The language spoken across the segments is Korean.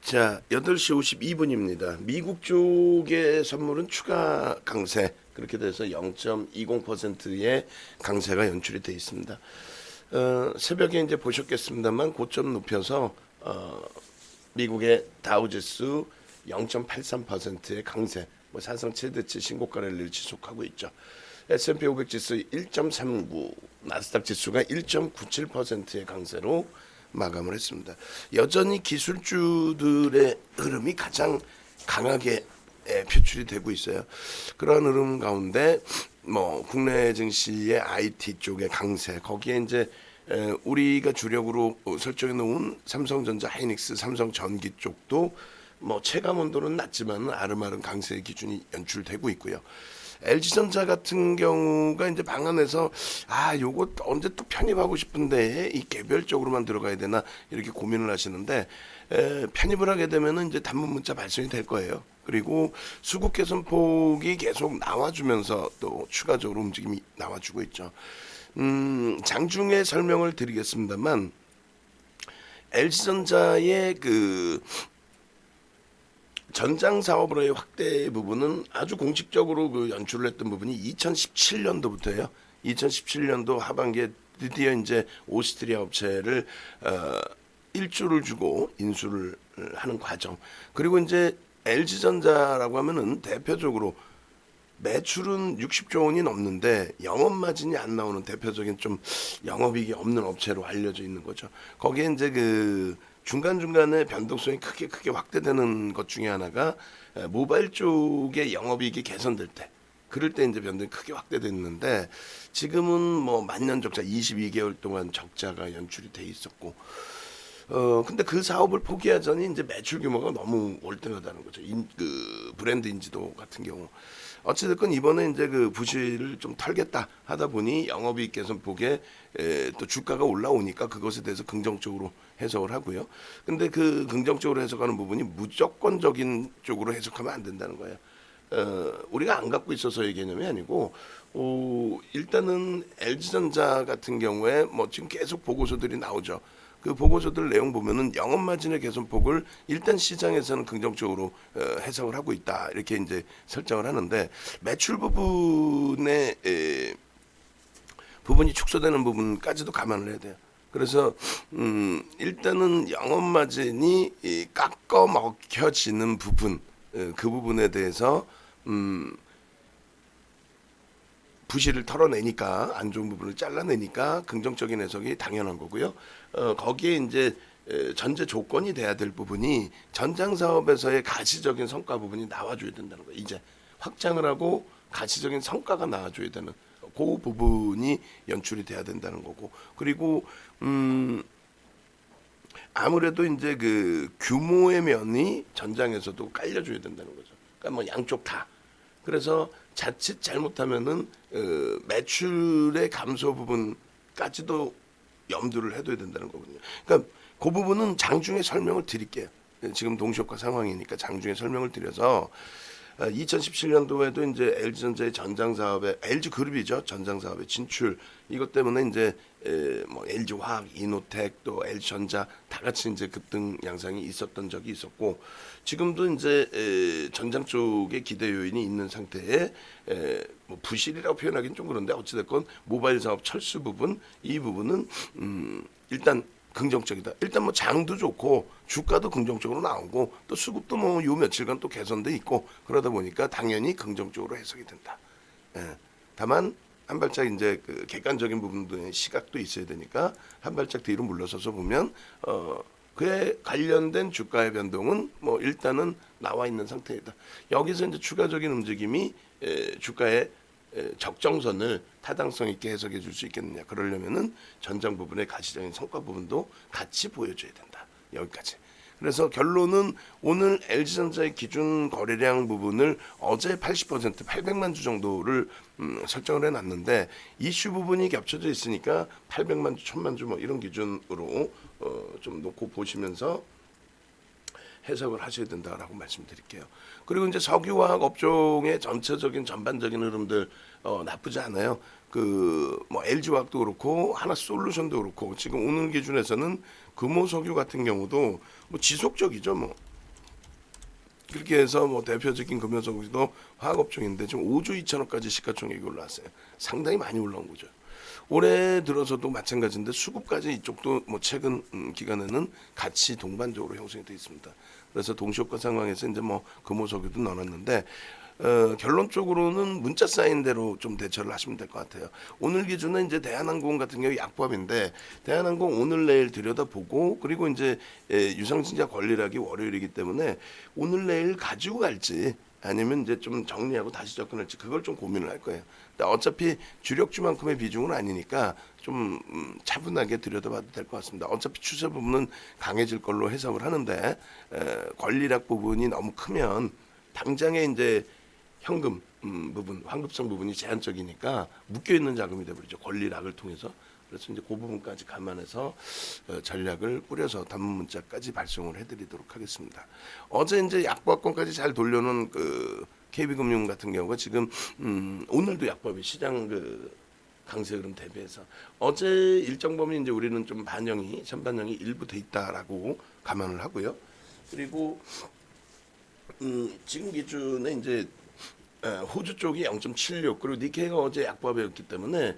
자, 8시 52분입니다. 미국 쪽의 선물은 추가 강세, 그렇게 돼서 0.20%의 강세가 연출이 돼 있습니다. 새벽에 이제 보셨겠습니다만 고점 높여서 미국의 다우지수 0.83%의 강세, 사상 최대치 신고가를 지속하고 있죠. S&P 500 지수 1.39, 나스닥 지수가 1.97%의 강세로 마감을 했습니다. 여전히 기술주들의 흐름이 가장 강하게 표출이 되고 있어요. 그런 흐름 가운데 국내 증시의 IT 쪽의 강세, 거기에 이제 우리가 주력으로 설정해 놓은 삼성전자, 하이닉스, 삼성전기 쪽도 체감 온도는 낮지만 아름아름 강세의 기준이 연출되고 있고요. LG전자 같은 경우가 이제 방안에서 요거 언제 또 편입하고 싶은데 이 개별적으로만 들어가야 되나 이렇게 고민을 하시는데, 편입을 하게 되면은 이제 단문 문자 발송이 될 거예요. 그리고 수급 개선 폭이 계속 나와주면서 또 추가적으로 움직임이 나와주고 있죠. 장중에 설명을 드리겠습니다만, LG전자의 그 전장 사업으로의 확대 부분은 아주 공식적으로 그 연출을 했던 부분이 2017년도부터예요. 2017년도 하반기에 드디어 이제 오스트리아 업체를 1조를 주고 인수를 하는 과정. 그리고 이제 LG전자라고 하면은 대표적으로 매출은 60조 원이 넘는데 영업 마진이 안 나오는 대표적인 좀 영업이익이 없는 업체로 알려져 있는 거죠. 거기에 이제 그 중간중간에 변동성이 크게 확대되는 것 중에 하나가 모바일 쪽의 영업이익이 개선될 때, 그럴 때 이제 변동이 크게 확대됐는데, 지금은 만년 적자 22개월 동안 적자가 연출이 돼 있었고, 근데 그 사업을 포기하자니 이제 매출 규모가 너무 월등하다는 거죠. 그 브랜드 인지도 같은 경우. 어찌됐건 이번에 이제 그 부실을 좀 털겠다 하다 보니 영업이익 개선 폭에 또 주가가 올라오니까 그것에 대해서 긍정적으로 해석을 하고요. 근데 그 긍정적으로 해석하는 부분이 무조건적인 쪽으로 해석하면 안 된다는 거예요. 우리가 안 갖고 있어서의 개념이 아니고, 일단은 LG전자 같은 경우에 지금 계속 보고서들이 나오죠. 그 보고서들 내용 보면은 영업 마진의 개선폭을 일단 시장에서는 긍정적으로 해석을 하고 있다, 이렇게 이제 설정을 하는데, 매출 부분에 부분이 축소되는 부분까지도 감안을 해야 돼요. 그래서 일단은 영업 마진이 깎아 먹혀지는 부분, 그 부분에 대해서 부실을 털어내니까, 안 좋은 부분을 잘라내니까 긍정적인 해석이 당연한 거고요. 거기에 이제 전제 조건이 돼야 될 부분이 전장 사업에서의 가시적인 성과 부분이 나와줘야 된다는 거예요. 이제 확장을 하고 가시적인 성과가 나와줘야 되는 그 부분이 연출이 돼야 된다는 거고, 그리고 아무래도 이제 그 규모의 면이 전장에서도 깔려줘야 된다는 거죠. 그러니까 양쪽 다. 그래서 자칫 잘못하면은 매출의 감소 부분까지도 염두를 해둬야 된다는 거거든요. 그러니까 그 부분은 장중에 설명을 드릴게요. 지금 동시효과 상황이니까 장중에 설명을 드려서, 2017년도에도 이제 LG전자의 전장 사업에, LG 그룹이죠, 전장 사업의 진출, 이것 때문에 이제 LG화학, 이노텍, 또 LG전자 다 같이 이제 급등 양상이 있었던 적이 있었고, 지금도 이제 전장 쪽에 기대 요인이 있는 상태에 부실이라고 표현하기는 좀 그런데, 어찌됐건 모바일 사업 철수 부분, 이 부분은 일단 긍정적이다. 일단 장도 좋고 주가도 긍정적으로 나오고 또 수급도 요 며칠간 또 개선돼 있고, 그러다 보니까 당연히 긍정적으로 해석이 된다. 다만 한 발짝 이제 그 객관적인 부분들의 시각도 있어야 되니까 한 발짝 뒤로 물러서서 보면 그에 관련된 주가의 변동은 일단은 나와 있는 상태이다. 여기서 이제 추가적인 움직임이 주가의 적정선을 타당성 있게 해석해 줄 수 있겠느냐. 그러려면은 전장 부분의 가시적인 성과 부분도 같이 보여줘야 된다. 여기까지. 그래서 결론은 오늘 LG전자의 기준 거래량 부분을 어제 80% 800만 주 정도를 설정을 해놨는데, 이슈 부분이 겹쳐져 있으니까 800만 주, 1000만 주 이런 기준으로 좀 놓고 보시면서 해석을 하셔야 된다라고 말씀드릴게요. 그리고 이제 석유화학 업종의 전체적인 전반적인 흐름들 나쁘지 않아요. LG화학도 그렇고 하나솔루션도 그렇고, 지금 오늘 기준에서는 금호석유 같은 경우도 지속적이죠. 그렇게 해서 뭐 대표적인 금요소고기도 화학업종인데 지금 5조 2천억까지 시가총액이 올라왔어요. 상당히 많이 올라온 거죠. 올해 들어서도 마찬가지인데 수급까지 이쪽도 뭐 최근 기간에는 같이 동반적으로 형성이 되어 있습니다. 그래서 동시효과 상황에서 이제 뭐 금호석유도 넣어놨는데 결론적으로는 문자 쌓인 대로 좀 대처를 하시면 될 것 같아요. 오늘 기준은 이제 대한항공 같은 경우 약법인데 대한항공 오늘 내일 들여다보고 그리고 이제 유상증자 권리락이 월요일이기 때문에 오늘 내일 가지고 갈지 아니면 이제 좀 정리하고 다시 접근할지 그걸 좀 고민을 할 거예요. 근데 어차피 주력주만큼의 비중은 아니니까 좀 차분하게 들여다봐도 될 것 같습니다. 어차피 추세 부분은 강해질 걸로 해석을 하는데 권리락 부분이 너무 크면 당장에 이제 현금 부분, 환급성 부분이 제한적이니까 묶여 있는 자금이 되버리죠. 권리락을 통해서. 그래서 이제 그 부분까지 감안해서 전략을 꾸려서 단문 문자까지 발송을 해드리도록 하겠습니다. 어제 이제 약보합권까지 잘 돌려놓은 그 KB금융 같은 경우가 지금 오늘도 약보합이 시장 그 강세 흐름 대비해서 어제 일정 범위 이제 우리는 좀 반영이 선반영이 일부 돼 있다라고 감안을 하고요. 그리고 지금 기준에 이제 호주 쪽이 0.76 그리고 니케이가 어제 약보합이었기 때문에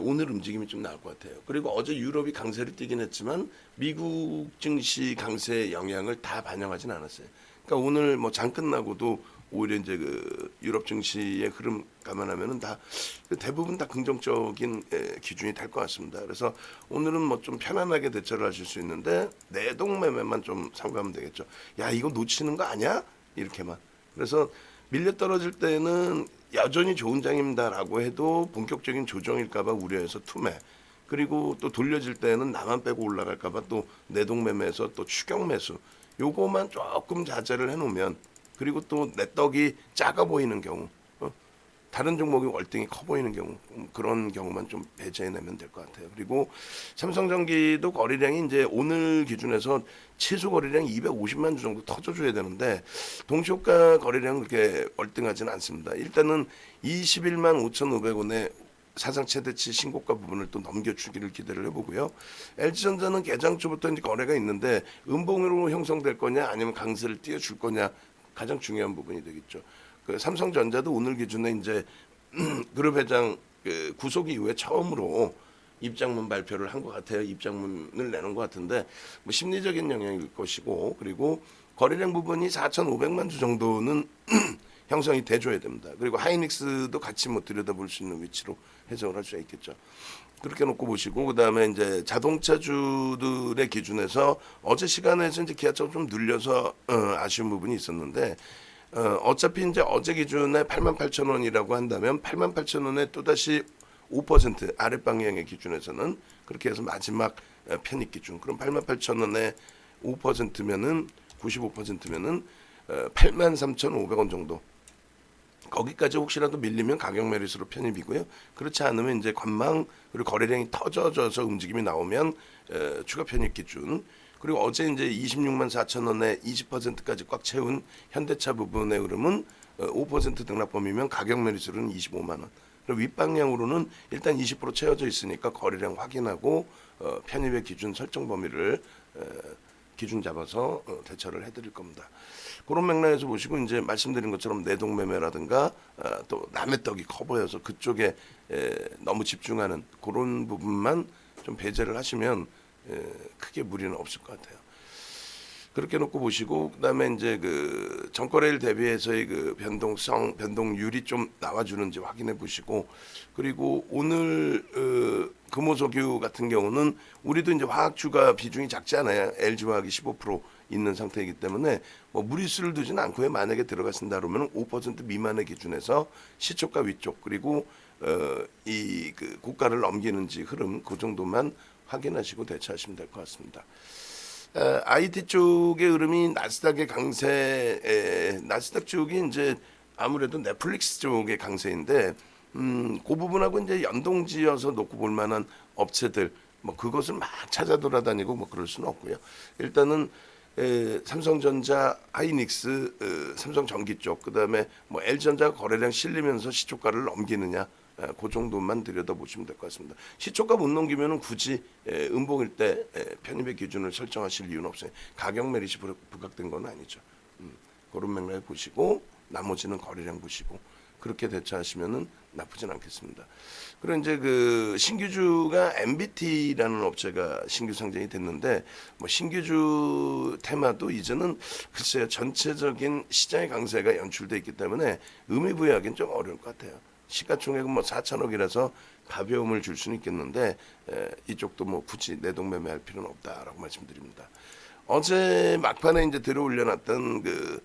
오늘 움직임이 좀 나올 것 같아요. 그리고 어제 유럽이 강세를 띠긴 했지만 미국 증시 강세 영향을 다 반영하진 않았어요. 그러니까 오늘 뭐 장 끝나고도 오히려 이제 그 유럽 증시의 흐름 감안하면은 다 대부분 다 긍정적인 기준이 될 것 같습니다. 그래서 오늘은 뭐 좀 편안하게 대처를 하실 수 있는데 내동 매매만 좀 참고하면 되겠죠. 야 이거 놓치는 거 아니야? 이렇게만. 그래서 밀려 떨어질 때는 여전히 좋은 장입니다라고 해도 본격적인 조정일까봐 우려해서 투매. 그리고 또 돌려질 때는 나만 빼고 올라갈까봐 또 내동매매에서 또 추격 매수. 요거만 조금 자제를 해놓으면 그리고 또 내 떡이 작아 보이는 경우 다른 종목이 월등히 커 보이는 경우 그런 경우만 좀 배제해내면 될 것 같아요. 그리고 삼성전기도 거래량이 이제 오늘 기준에서 최소 거래량 250만 주 정도 터져줘야 되는데 동시효과 거래량은 그렇게 월등하지는 않습니다. 일단은 21만 5,500원에 사상 최대치 신고가 부분을 또 넘겨주기를 기대를 해보고요. LG전자는 개장 초부터 이제 거래가 있는데 음봉으로 형성될 거냐 아니면 강세를 띄워줄 거냐 가장 중요한 부분이 되겠죠. 그 삼성전자도 오늘 기준에 이제 그룹 회장 그 구속 이후에 처음으로 입장문 발표를 한 것 같아요. 입장문을 내는 것 같은데 뭐 심리적인 영향일 것이고 그리고 거래량 부분이 4,500만 주 정도는 형성이 돼줘야 됩니다. 그리고 하이닉스도 같이 뭐 들여다볼 수 있는 위치로 해석을 할 수 있겠죠. 그렇게 놓고 보시고 그다음에 이제 자동차주들의 기준에서 어제 시간에서 이제 기아차가 좀 늘려서 아쉬운 부분이 있었는데 어차피 이제 어제 기준에 88,000원이라고 한다면 88,000원에 또다시 5% 아랫 방향의 기준에서는 그렇게 해서 마지막 편입 기준 그럼 88,000원에 5%면은 95%면은 83,500원 정도 거기까지 혹시라도 밀리면 가격 메리스로 편입이고요. 그렇지 않으면 이제 관망 그리고 거래량이 터져져서 움직임이 나오면 추가 편입 기준 그리고 어제 이제 26만 4천 원에 20%까지 꽉 채운 현대차 부분의 흐름은 5% 등락 범위면 가격 메리스로는 25만 원. 그리고 윗방향으로는 일단 20% 채워져 있으니까 거래량 확인하고 편입의 기준 설정 범위를 기준 잡아서 대처를 해드릴 겁니다. 그런 맥락에서 보시고 이제 말씀드린 것처럼 내동매매라든가 또 남의 떡이 커 보여서 그쪽에 너무 집중하는 그런 부분만 좀 배제를 하시면 크게 무리는 없을 것 같아요. 그렇게 놓고 보시고 그다음에 이제 그 전거래일 대비해서의 그 변동성, 변동률이 좀 나와주는지 확인해 보시고 그리고 오늘 금호석유 같은 경우는 우리도 이제 화학주가 비중이 작지 않아요. LG화학이 15% 있는 상태이기 때문에 뭐 무리수를 두지는 않고요. 만약에 들어가신다 그러면 5% 미만의 기준에서 시초가 위쪽 그리고 이 그 고가를 넘기는지 흐름 그 정도만 확인하시고 대처하시면 될 것 같습니다. IT 쪽의 흐름이 나스닥의 강세, 나스닥 쪽이 이제 아무래도 넷플릭스 쪽의 강세인데, 그 부분하고 이제 연동지어서 놓고 볼 만한 업체들, 뭐 그것을 막 찾아 돌아다니고 뭐 그럴 수는 없고요. 일단은 삼성전자, 하이닉스, 삼성전기 쪽, 그다음에 뭐 LG전자 거래량 실리면서 시초가를 넘기느냐. 그 정도만 들여다보시면 될 것 같습니다. 시초가 못 넘기면은 굳이 음봉일 때 편입의 기준을 설정하실 이유는 없어요. 가격 메리시 부각된 건 아니죠. 그런 맥락에 보시고 나머지는 거래량 보시고 그렇게 대처하시면은 나쁘진 않겠습니다. 그리고 이제 그 신규주가 MBT라는 업체가 신규 상장이 됐는데 뭐 신규주 테마도 이제는 글쎄요 전체적인 시장의 강세가 연출돼 있기 때문에 의미 부여하기는 좀 어려울 것 같아요. 시가총액은 뭐 4천억이라서 가벼움을 줄 수는 있겠는데 이쪽도 뭐 굳이 내동매매할 필요는 없다라고 말씀드립니다. 어제 막판에 이제 들어 올려놨던 그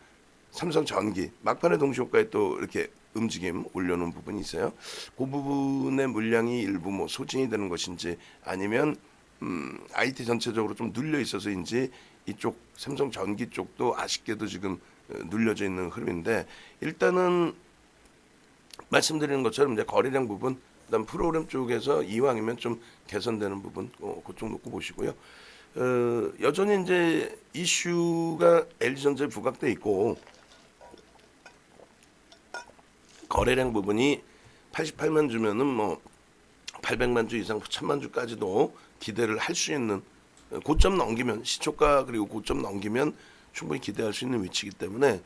삼성전기 막판에 동시효과에 또 이렇게 움직임 올려놓은 부분이 있어요. 그 부분의 물량이 일부 뭐 소진이 되는 것인지 아니면 IT 전체적으로 좀 눌려 있어서인지 이쪽 삼성전기 쪽도 아쉽게도 지금 눌려져 있는 흐름인데 일단은 말씀드리는 것처럼 이제 거래량 부분 그다음 프로그램 쪽에서 이왕이면 좀 개선되는 부분 그쪽 놓고 보시고요. 여전히 이제 이슈가 LG전자에 부각돼 있고 거래량 부분이 88만 주면은 뭐 800만 주 이상 1000만 주까지도 기대를 할 수 있는 고점 넘기면 시초가 그리고 고점 넘기면 충분히 기대할 수 있는 위치이기 때문에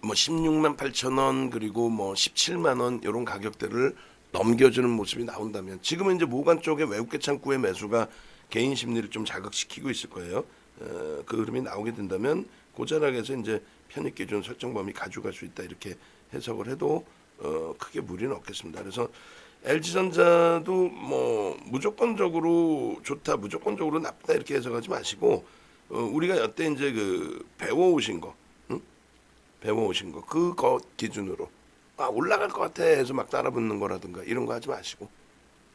뭐 16만 8천 원 그리고 뭐 17만 원 이런 가격대를 넘겨주는 모습이 나온다면 지금은 이제 모관 쪽에 외국계 창구의 매수가 개인 심리를 좀 자극시키고 있을 거예요. 그 흐름이 나오게 된다면 고자락에서 이제 편입 기준 설정 범위 가져갈 수 있다 이렇게 해석을 해도 크게 무리는 없겠습니다. 그래서 LG전자도 뭐 무조건적으로 좋다, 무조건적으로 나쁘다 이렇게 해석하지 마시고 우리가 여태 이제 그 배워오신 거, 배워오신 거 그거 기준으로 올라갈 것 같아 해서 막 따라붙는 거라든가 이런 거 하지 마시고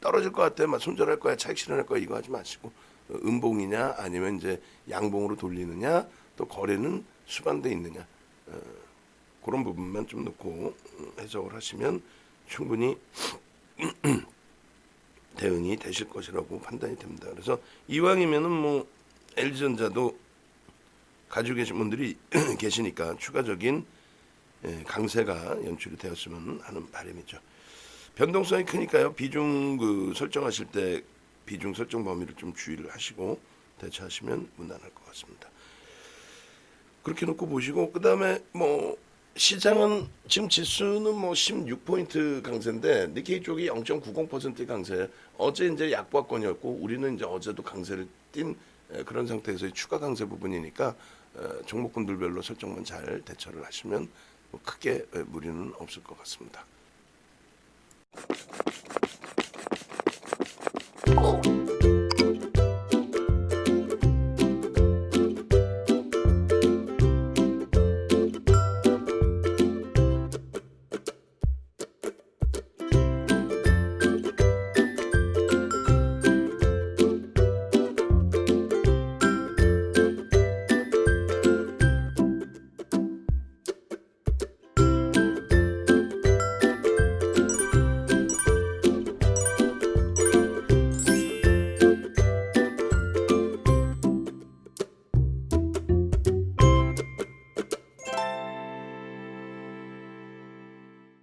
떨어질 것 같아 막 손절할 거야 차익 실현할 거야 이거 하지 마시고 음봉이냐 아니면 이제 양봉으로 돌리느냐 또 거래는 수반돼 있느냐 그런 부분만 좀 놓고 해석을 하시면 충분히 대응이 되실 것이라고 판단이 됩니다. 그래서 이왕이면은 뭐 LG전자도 가지고 계신 분들이 계시니까 추가적인 강세가 연출이 되었으면 하는 바람이죠. 변동성이 크니까요. 비중 그 설정하실 때 비중 설정 범위를 좀 주의를 하시고 대처하시면 무난할 것 같습니다. 그렇게 놓고 보시고 그다음에 뭐 시장은 지금 지수는 뭐 16포인트 강세인데 니케이 쪽이 0.90% 강세. 어제 이제 약보합권이었고 우리는 이제 어제도 강세를 띈 그런 상태에서의 추가 강세 부분이니까 종목군들별로 설정만 잘 대처를 하시면 뭐 크게 무리는 없을 것 같습니다.